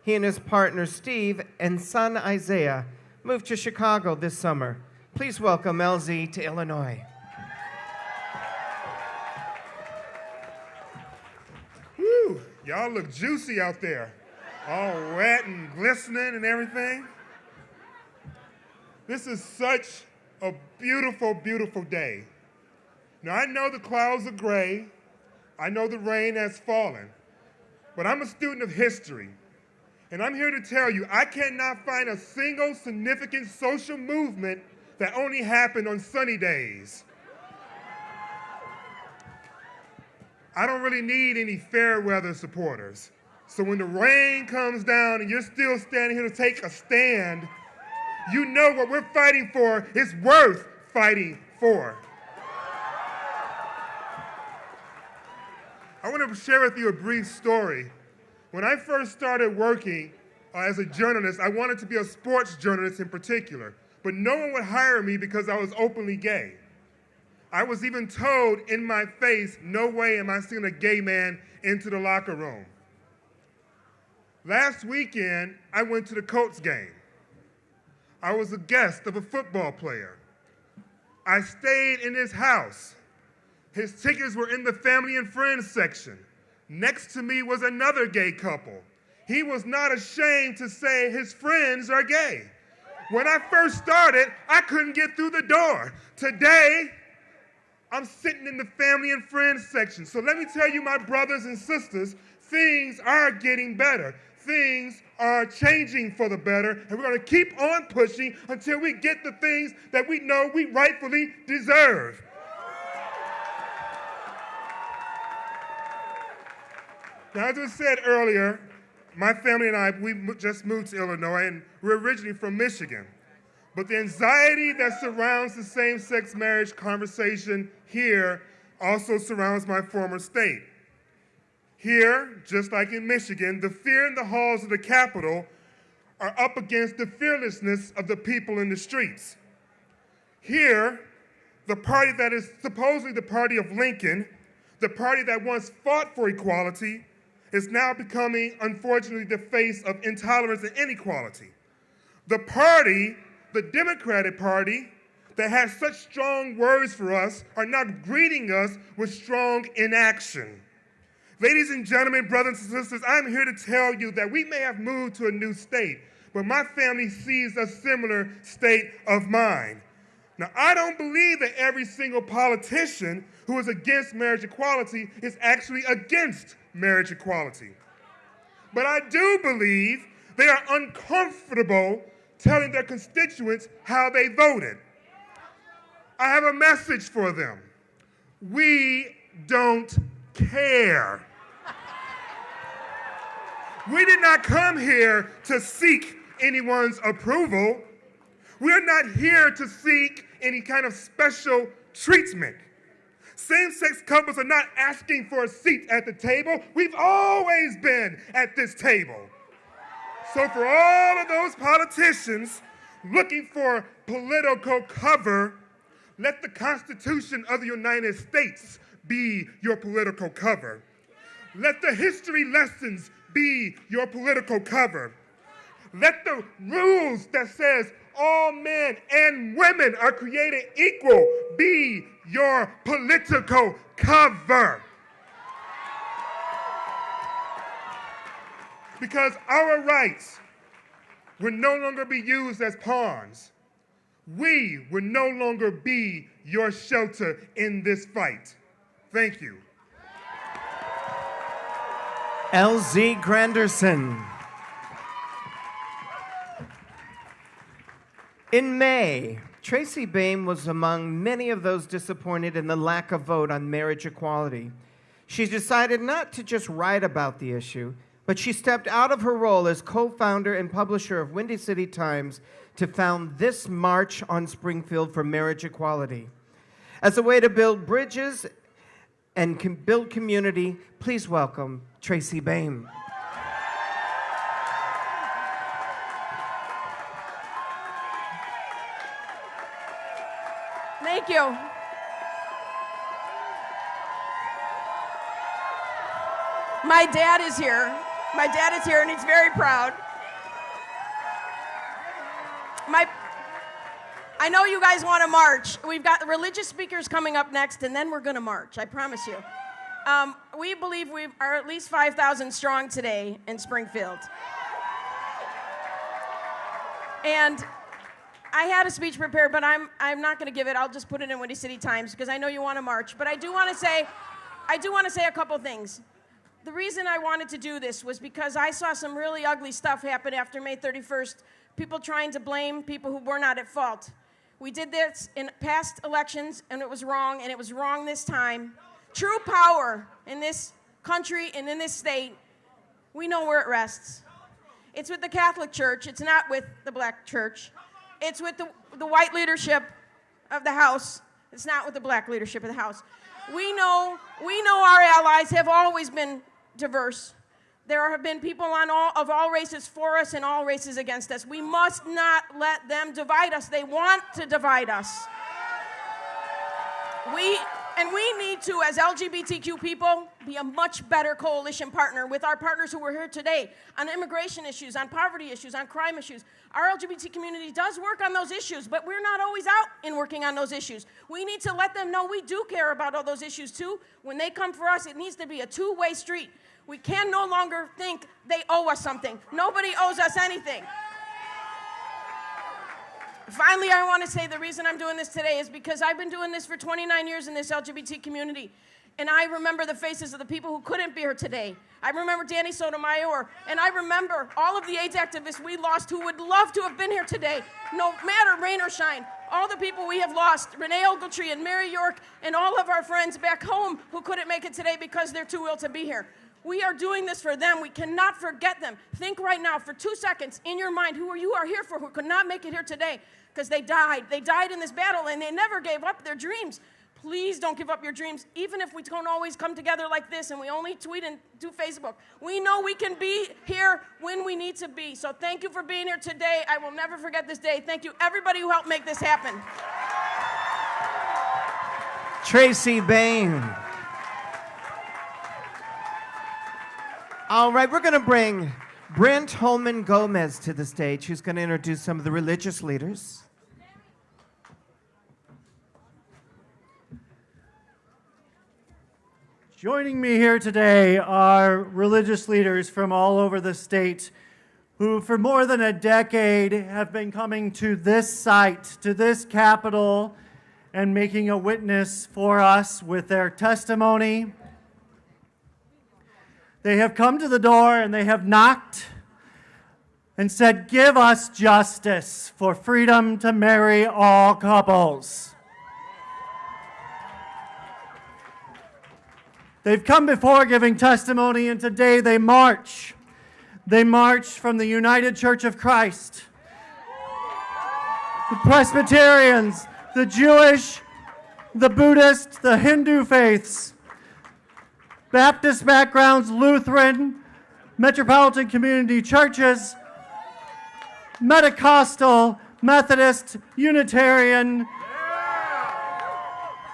He and his partner, Steve, and son, Isaiah, moved to Chicago this summer. Please welcome LZ to Illinois. Whew, y'all look juicy out there. All wet and glistening and everything. This is such a beautiful, beautiful day. Now, I know the clouds are gray. I know the rain has fallen. But I'm a student of history. And I'm here to tell you, I cannot find a single significant social movement that only happened on sunny days. I don't really need any fair weather supporters. So when the rain comes down and you're still standing here to take a stand, you know what we're fighting for is worth fighting for. I want to share with you a brief story. When I first started working as a journalist, I wanted to be a sports journalist in particular, but no one would hire me because I was openly gay. I was even told in my face, no way am I sending a gay man into the locker room. Last weekend, I went to the Colts game. I was a guest of a football player. I stayed in his house. His tickets were in the family and friends section. Next to me was another gay couple. He was not ashamed to say his friends are gay. When I first started, I couldn't get through the door. Today, I'm sitting in the family and friends section. So let me tell you, my brothers and sisters, things are getting better. Things are changing for the better, and we're going to keep on pushing until we get the things that we know we rightfully deserve. Now, as I said earlier, my family and I, we just moved to Illinois, and we're originally from Michigan. But the anxiety that surrounds the same-sex marriage conversation here also surrounds my former state. Here, just like in Michigan, the fear in the halls of the Capitol are up against the fearlessness of the people in the streets. Here, the party that is supposedly the party of Lincoln, the party that once fought for equality, is now becoming, unfortunately, the face of intolerance and inequality. The party, the Democratic Party, that has such strong words for us are now greeting us with strong inaction. Ladies and gentlemen, brothers and sisters, I'm here to tell you that we may have moved to a new state, but my family sees a similar state of mind. Now, I don't believe that every single politician who is against marriage equality is actually against marriage equality. But I do believe they are uncomfortable telling their constituents how they voted. I have a message for them. We don't care. We did not come here to seek anyone's approval. We're not here to seek any kind of special treatment. Same-sex couples are not asking for a seat at the table. We've always been at this table. So for all of those politicians looking for political cover, let the Constitution of the United States be your political cover. Let the history lessons be your political cover. Let the rules that says all men and women are created equal be your political cover. Because our rights will no longer be used as pawns. We will no longer be your shelter in this fight. Thank you. LZ Granderson. In May, Tracy Bain was among many of those disappointed in the lack of vote on marriage equality. She decided not to just write about the issue, but she stepped out of her role as co-founder and publisher of Windy City Times to found this March on Springfield for Marriage Equality. As a way to build bridges and build community, please welcome Tracy Bain. Thank you. My dad is here. My dad is here, and he's very proud. I know you guys want to march. We've got the religious speakers coming up next, and then we're going to march, I promise you. We believe we are at least 5,000 strong today in Springfield. And I had a speech prepared, but I'm not going to give it. I'll just put it in Windy City Times because I know you want to march. But I do want to say a couple things. The reason I wanted to do this was because I saw some really ugly stuff happen after May 31st. People trying to blame people who were not at fault. We did this in past elections, and it was wrong this time. True power in this country and in this state, we know where it rests. It's with the Catholic Church. It's not with the black church. It's with the white leadership of the House. It's not with the black leadership of the House. We know our allies have always been diverse. There have been people of all races for us and all races against us. We must not let them divide us. They want to divide us. We need to, as LGBTQ people, be a much better coalition partner with our partners who are here today on immigration issues, on poverty issues, on crime issues. Our LGBT community does work on those issues, but we're not always out in working on those issues. We need to let them know we do care about all those issues too. When they come for us, it needs to be a two-way street. We can no longer think they owe us something. Nobody owes us anything. Finally, I want to say the reason I'm doing this today is because I've been doing this for 29 years in this LGBT community. And I remember the faces of the people who couldn't be here today. I remember Danny Sotomayor, and I remember all of the AIDS activists we lost who would love to have been here today, no matter rain or shine. All the people we have lost, Renee Ogletree and Mary York, and all of our friends back home who couldn't make it today because they're too ill to be here. We are doing this for them. We cannot forget them. Think right now for 2 seconds in your mind who you are here for, who could not make it here today because they died. They died in this battle, and they never gave up their dreams. Please don't give up your dreams, even if we don't always come together like this and we only tweet and do Facebook. We know we can be here when we need to be. So thank you for being here today. I will never forget this day. Thank you, everybody who helped make this happen. Tracy Bain. All right, we're going to bring Brent Holman Gomez to the stage, who's going to introduce some of the religious leaders. Joining me here today are religious leaders from all over the state who for more than a decade have been coming to this site, to this Capitol, and making a witness for us with their testimony. They have come to the door and they have knocked and said, "Give us justice for freedom to marry all couples." They've come before giving testimony, and today they march. They march from the United Church of Christ, the Presbyterians, the Jewish, the Buddhist, the Hindu faiths, Baptist backgrounds, Lutheran, Metropolitan Community Churches, Metacostal, Methodist, Unitarian,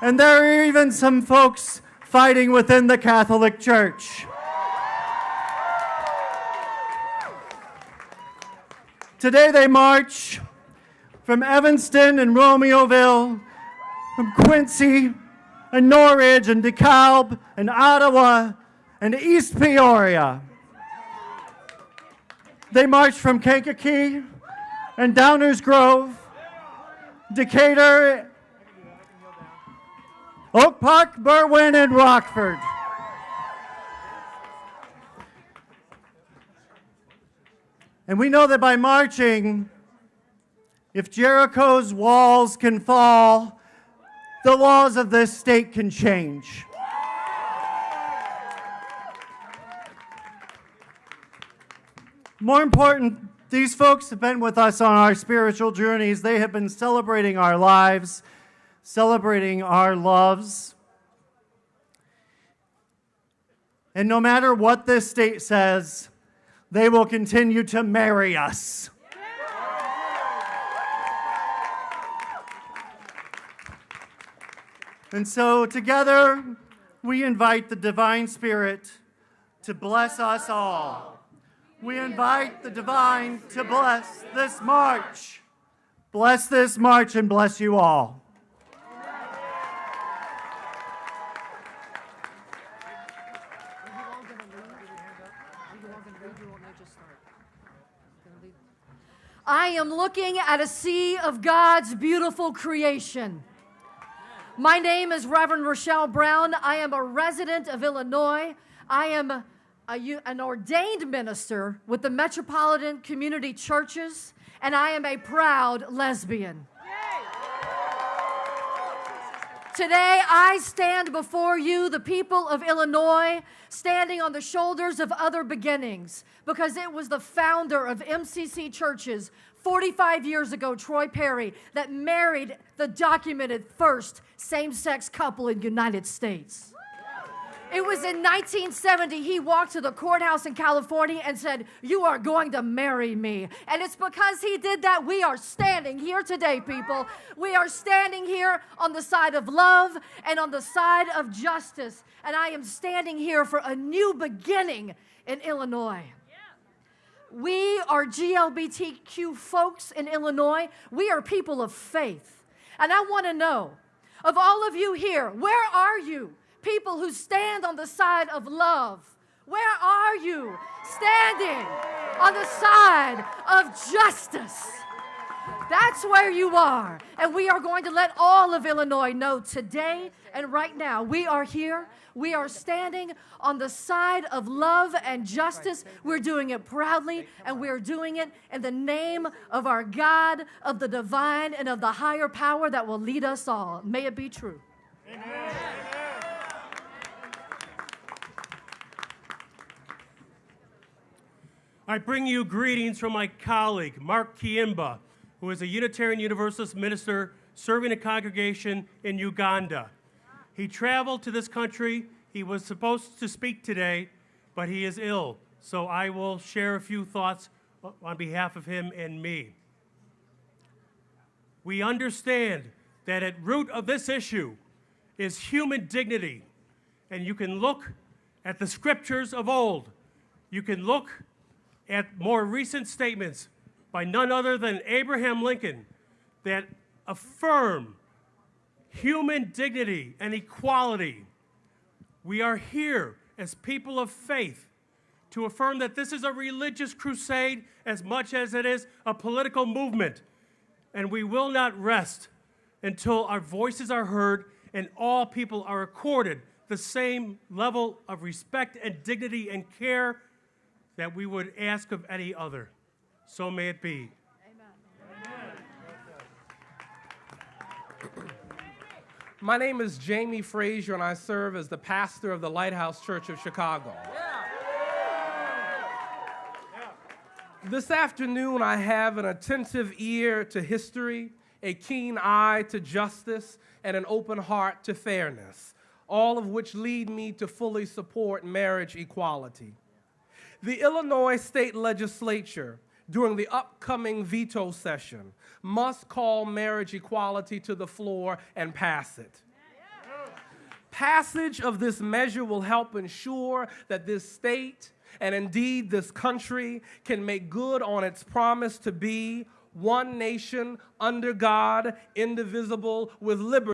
and there are even some folks fighting within the Catholic Church. Today they march from Evanston and Romeoville, from Quincy and Norridge and DeKalb and Ottawa and East Peoria. They march from Kankakee and Downers Grove, Decatur, Oak Park, Berwyn, and Rockford. And we know that by marching, if Jericho's walls can fall, the laws of this state can change. More important, these folks have been with us on our spiritual journeys. They have been celebrating our lives, celebrating our loves. And no matter what this state says, they will continue to marry us. And so together, we invite the Divine Spirit to bless us all. We invite the divine to bless this march. Bless this march and bless you all. I am looking at a sea of God's beautiful creation. My name is Reverend Rochelle Brown. I am a resident of Illinois. I am an ordained minister with the Metropolitan Community Churches, and I am a proud lesbian. Today, I stand before you, the people of Illinois, standing on the shoulders of other beginnings, because it was the founder of MCC Churches 45 years ago, Troy Perry, that married the documented first same-sex couple in the United States. It was in 1970 he walked to the courthouse in California and said, "You are going to marry me." And it's because he did that we are standing here today, people. We are standing here on the side of love and on the side of justice. And I am standing here for a new beginning in Illinois. We are GLBTQ folks in Illinois. We are people of faith. And I want to know, of all of you here, where are you? People who stand on the side of love. Where are you standing on the side of justice? That's where you are. And we are going to let all of Illinois know today and right now. We are here. We are standing on the side of love and justice. We're doing it proudly, and we're doing it in the name of our God, of the divine, and of the higher power that will lead us all. May it be true. Amen. I bring you greetings from my colleague, Mark Kiimba, who is a Unitarian Universalist minister serving a congregation in Uganda. He traveled to this country. He was supposed to speak today, but he is ill. So I will share a few thoughts on behalf of him and me. We understand that at root of this issue is human dignity. And you can look at the scriptures of old. You can look at more recent statements by none other than Abraham Lincoln that affirm human dignity and equality. We are here as people of faith to affirm that this is a religious crusade as much as it is a political movement. And we will not rest until our voices are heard and all people are accorded the same level of respect and dignity and care that we would ask of any other. So may it be. Amen. My name is Jamie Frazier, and I serve as the pastor of the Lighthouse Church of Chicago. This afternoon, I have an attentive ear to history, a keen eye to justice, and an open heart to fairness, all of which lead me to fully support marriage equality. The Illinois State Legislature, during the upcoming veto session, must call marriage equality to the floor and pass it. Passage of this measure will help ensure that this state, and indeed this country, can make good on its promise to be one nation under God, indivisible, with liberty.